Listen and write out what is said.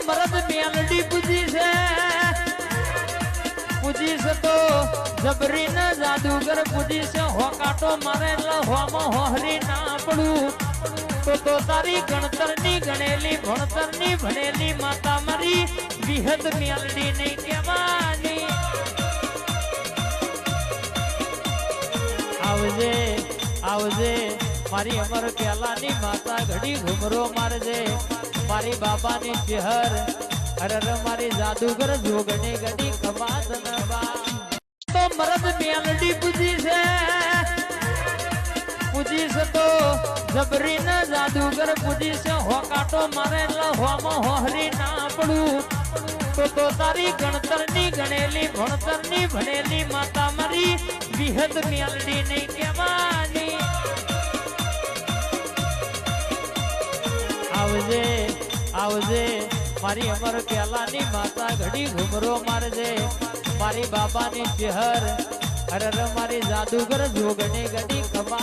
મરદ મેલડી પૂજી છે પૂજી છે તો જબરી ને જાદુગર પૂજી છે હોકાટો મારે હોમાં હોહરી ના પડું તો તારી ગણતર ની ગણેલી ભણતર ની ભણેલી માતા મારી વિહદ મેલડી નહીં કહેવાની આવજે આવજે મારી અમર કેલાની માતા ઘડી ઘુમરો મારજે મારી બાબાની ચહેર અરે મારી જાદુગર જોગણી ગડી કમાત નબા તો મરદ મેલડી પૂજી છે પૂજી છે તો જબરી ને જાદુગર પૂજી છે હોકાટો મારે હોમાં હોહરી ના પડું તો તારી ગણતર ની ગણેલી ભણતર ની ભણેલી માતા મારી વિહદ મેલડી નહીં કહેવાની આવજે આવજે મારી અમર કેલાની માતા ઘડી ઘુમરો મારજે મારી બાબાની ચહેર અરે મારી જાદુગર જોગણી ગડી કમા